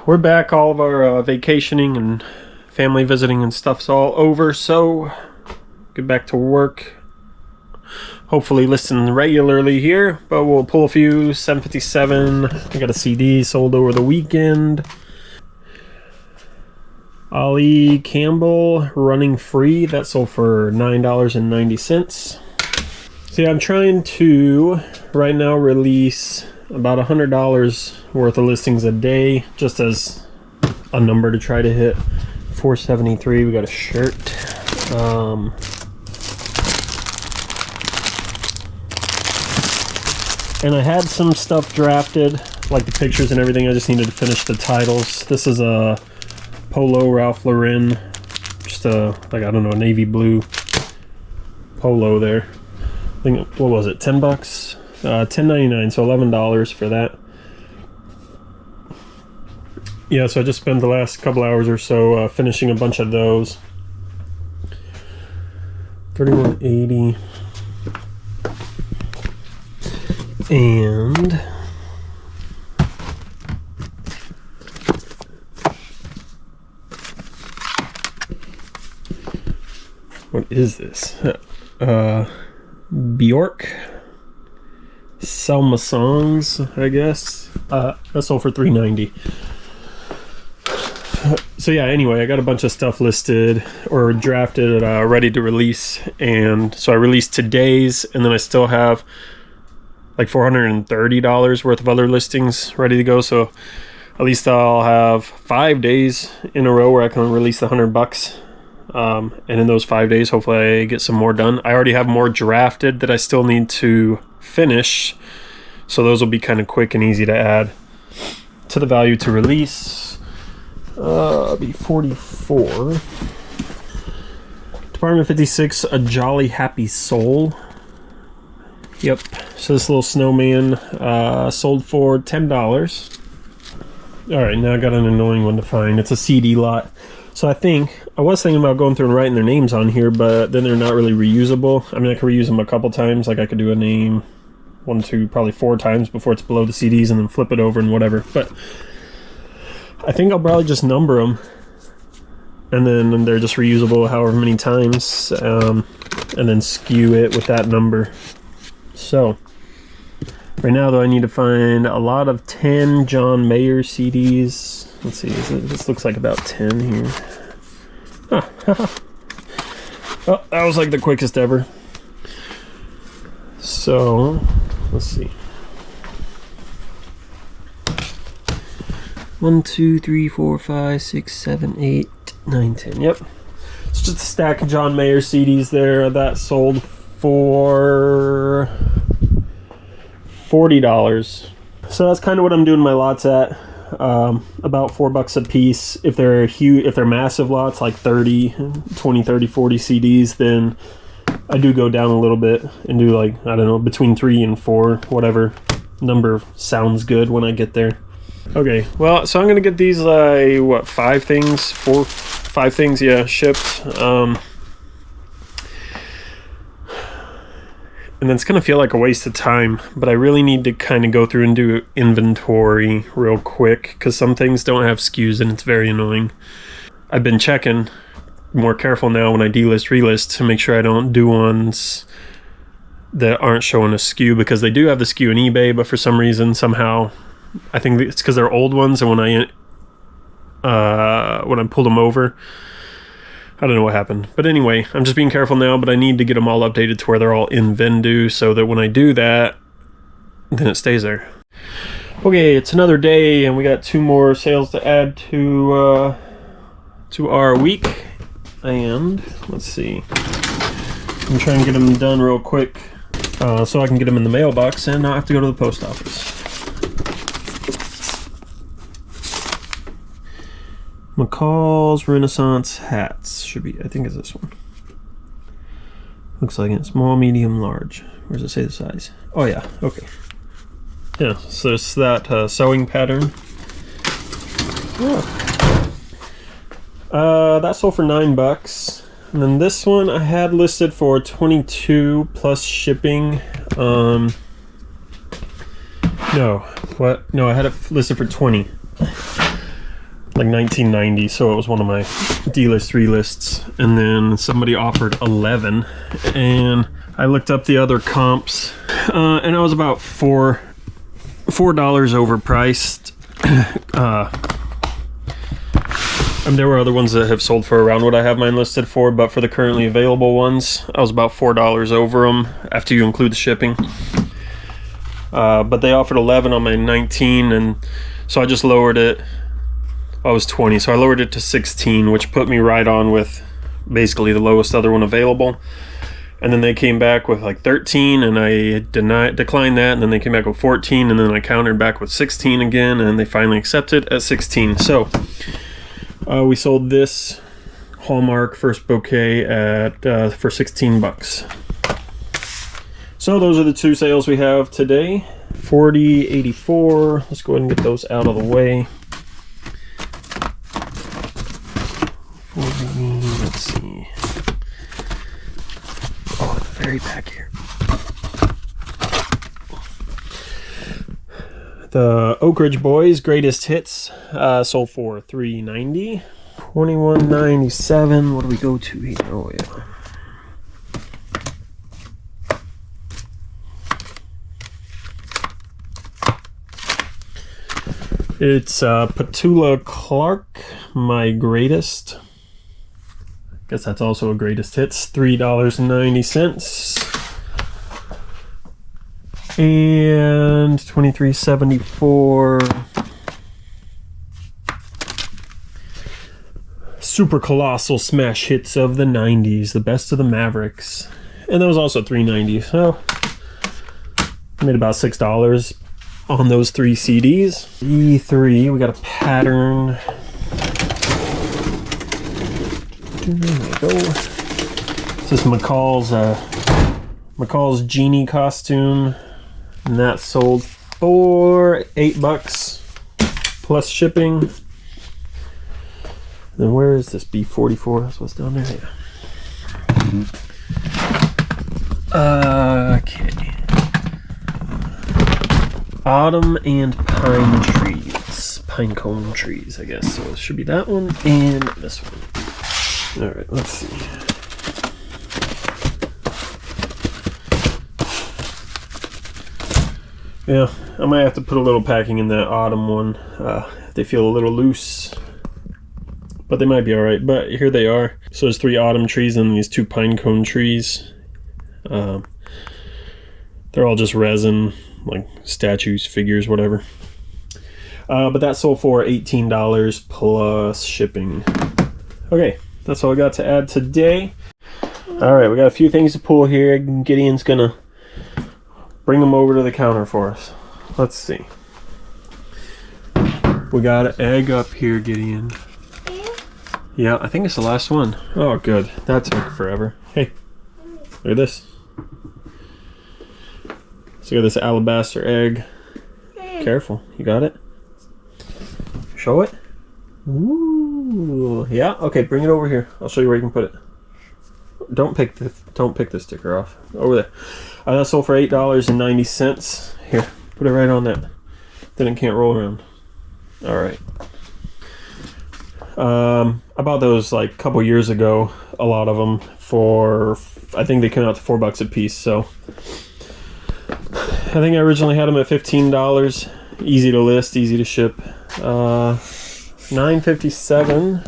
we're back. All of our vacationing and family visiting and stuff's all over, so get back to work. Hopefully listen regularly here, but we'll pull a few. 757, I got a CD sold over the weekend. Ali Campbell, Running Free, that sold for $9.90. See, I'm trying to right now release about $100 worth of listings a day, just as a number to try to hit. 473, we got a shirt. And I had some stuff drafted, like the pictures and everything. I just needed to finish the titles. This is a Polo Ralph Lauren, just a, like, I don't know, a navy blue polo there. I think, what was it, 10 bucks? $10.99, so $11 for that. Yeah, so I just spent the last couple hours or so finishing a bunch of those. 3180. And what is this? Bjork Selma Songs, I guess. That sold for $3.90. So yeah, anyway, I got a bunch of stuff listed or drafted, ready to release, and so I released today's, and then I still have like $430 worth of other listings ready to go. So at least I'll have 5 days in a row where I can release the $100. And in those 5 days, hopefully I get some more done. I already have more drafted that I still need to finish, so those will be kind of quick and easy to add to the value to release. Be 44. Department 56, A Jolly Happy Soul. Yep, so this little snowman sold for $10. Alright, now I got an annoying one to find. It's a CD lot. So I was thinking about going through and writing their names on here, but then they're not really reusable. I mean, I could reuse them a couple times. Like, I could do a name 1, 2, probably 4 times before it's below the CDs and then flip it over and whatever. But I think I'll probably just number them, and then they're just reusable however many times, and then skew it with that number. So right now, though, I need to find a lot of 10 John Mayer CDs. Let's see, this looks like about 10 here. Huh. Oh, that was like the quickest ever. So, let's see. 1, 2, 3, 4, 5, 6, 7, 8, 9, 10. Yep. It's just a stack of John Mayer CDs there. That sold for $40. So that's kind of what I'm doing my lots at. About $4 a piece. If they're huge, if they're massive lots, like 20, 30, 40 CDs, then I do go down a little bit and do, like, I don't know, between 3 and 4, whatever number sounds good when I get there. Okay, well, so I'm gonna get these, what, 5 things, 5 things, yeah, shipped. And then it's going to feel like a waste of time, but I really need to kind of go through and do inventory real quick, because some things don't have SKUs and it's very annoying. I've been checking more careful now when I delist, relist to make sure I don't do ones that aren't showing a SKU, because they do have the SKU in eBay, but for some reason, somehow, I think it's because they're old ones, and when I pulled them over, I don't know what happened. But anyway, I'm just being careful now, but I need to get them all updated to where they're all in Vendoo, so that when I do that, then it stays there. Okay, it's another day, and we got 2 more sales to add to our week. And let's see. I'm trying to get them done real quick, so I can get them in the mailbox and not have to go to the post office. McCall's Renaissance Hats should be, I think it's this one. Looks like it. Small, medium, large. Where does it say the size? Oh yeah, okay. Yeah, so it's that sewing pattern. Yeah. That sold for $9. And then this one I had listed for $22 plus shipping. No, what? No, I had it listed for $20. like 1990, so it was one of my dealer's 3 lists. And then somebody offered 11, and I looked up the other comps, and I was about $4 overpriced. And there were other ones that have sold for around what I have mine listed for, but for the currently available ones, I was about $4 over them after you include the shipping. But they offered 11 on my 19, and so I just lowered it. I was 20, so I lowered it to 16, which put me right on with basically the lowest other one available. And then they came back with like 13, and I declined that, and then they came back with 14, and then I countered back with 16 again, and they finally accepted at 16. So we sold this Hallmark first bouquet at for 16 bucks. So those are the 2 sales we have today. 40, 84. Let's go ahead and get those out of the way. 40, let's see. Oh, at the very back here. The Oak Ridge Boys Greatest Hits sold for $3.90. $21.97. What do we go to here? Oh yeah. It's Petula Clark, My Greatest. Guess that's also a Greatest Hits. $3.90. And $23.74. Super Colossal Smash Hits of the 90s, the best of the Mavericks. And that was also $3.90. So I made about $6 on those 3 CDs. E3, we got a pattern. There we go. This is McCall's Genie costume, and that sold for $8 plus shipping. Then where is this B44? That's what's down there. Yeah. Okay. Autumn and Pine Trees. Pine Cone Trees, I guess. So it should be that one and this one. Alright, let's see. Yeah, I might have to put a little packing in that Autumn one. They feel a little loose, but they might be alright. But here they are. So there's 3 Autumn trees and these 2 Pine Cone trees. They're all just resin, like statues, figures, whatever. But that sold for $18 plus shipping. Okay, that's all I got to add today. Alright, we got a few things to pull here. Gideon's gonna bring them over to the counter for us. Let's see. We got an egg up here, Gideon. Yeah, I think it's the last one. Oh, good. That took forever. Hey, look at this. So we got this alabaster egg. Careful, you got it? Show it. Ooh, yeah. Okay, bring it over here. I'll show you where you can put it. Don't pick the sticker off. Over there. That sold for $8.90. Here, put it right on that. Then it can't roll around. All right. I bought those like a couple years ago. A lot of them for, I think they came out to $4 a piece. So I think I originally had them at $15. Easy to list, easy to ship. $9.57.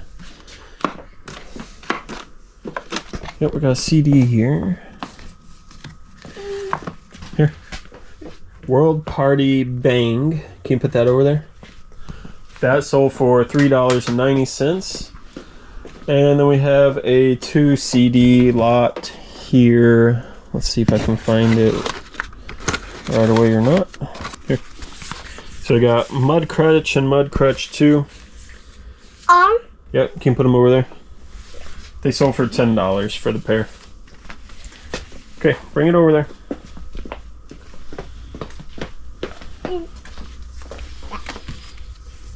Yep, we got a CD here. Here. World Party Bang. Can you put that over there? That sold for $3.90. And then we have a 2 CD lot here. Let's see if I can find it right away or not. Here. So we got Mud Crutch and Mud Crutch 2. Yep, can you put them over there? They sold for $10 for the pair. Okay, bring it over there.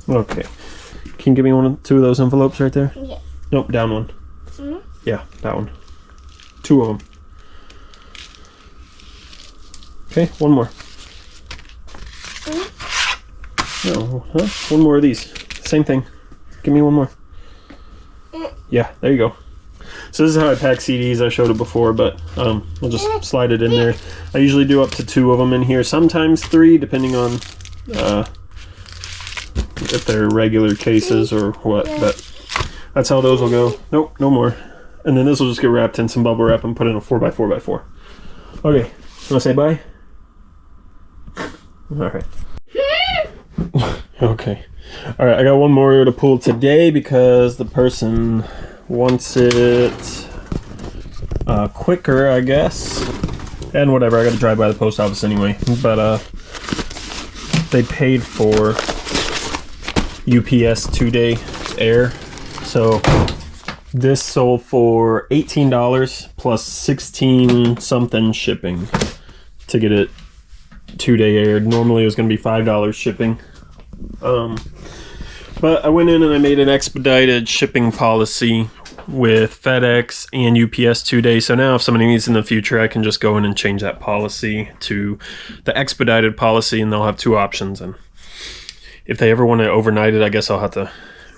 Okay. Can you give me 2 of those envelopes right there? Yeah. Nope, down one. Mm-hmm. Yeah, that one. 2 of them. Okay, one more. Mm-hmm. No, huh? One more of these. Same thing. Give me one more. Yeah, there you go. So this is how I pack CDs. I showed it before, but we'll just slide it in there. I usually do up to 2 of them in here, sometimes 3, depending on if they're regular cases or what. But that's how those will go. Nope, no more. And then this will just get wrapped in some bubble wrap and put in a 4x4x4. Okay, want to say bye? All right. Okay. All right, I got one more to pull today because the person wants it quicker, I guess. And whatever, I got to drive by the post office anyway. But they paid for UPS 2-day air. So this sold for $18 plus 16 something shipping to get it 2-day aired. Normally it was going to be $5 shipping. But I went in and I made an expedited shipping policy with FedEx and UPS 2-day. So now if somebody needs in the future, I can just go in and change that policy to the expedited policy, and they'll have 2 options. And if they ever want to overnight it, I guess I'll have to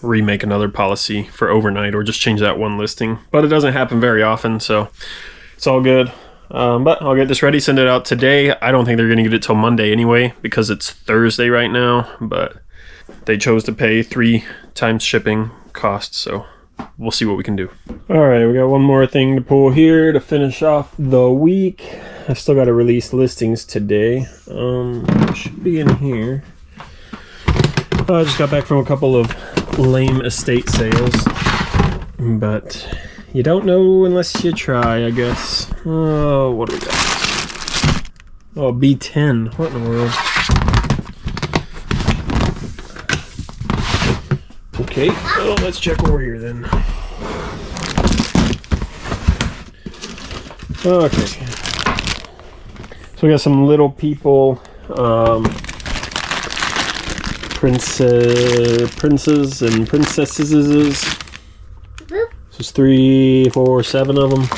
remake another policy for overnight or just change that one listing. But it doesn't happen very often, so it's all good. But I'll get this ready, send it out today. I don't think they're going to get it till Monday anyway because it's Thursday right now, but they chose to pay 3 times shipping costs, so we'll see what we can do. All right, we got one more thing to pull here to finish off the week. I still got to release listings today. Should be in here. I just got back from a couple of lame estate sales, but you don't know unless you try, I guess. Oh, what do we got? Oh, B10. What in the world? Okay, well, let's check over here then. Okay. So we got some Little People, princes and princesses. So it's 3, 4, 7 of them.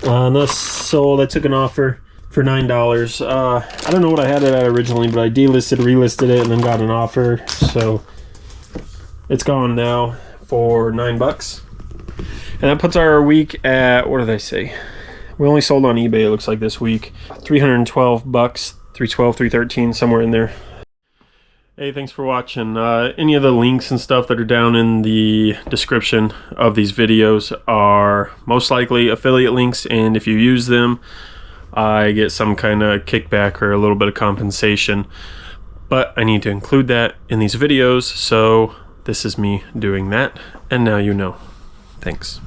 And that's sold. I took an offer for $9. I don't know what I had it at originally, but I delisted, relisted it, and then got an offer. So it's gone now for $9. And that puts our week at, what did I say? We only sold on eBay, it looks like, this week. $312, 312, 313, somewhere in there. Hey, thanks for watching. Any of the links and stuff that are down in the description of these videos are most likely affiliate links, and if you use them, I get some kind of kickback or a little bit of compensation. But I need to include that in these videos, so this is me doing that, and now you know. Thanks.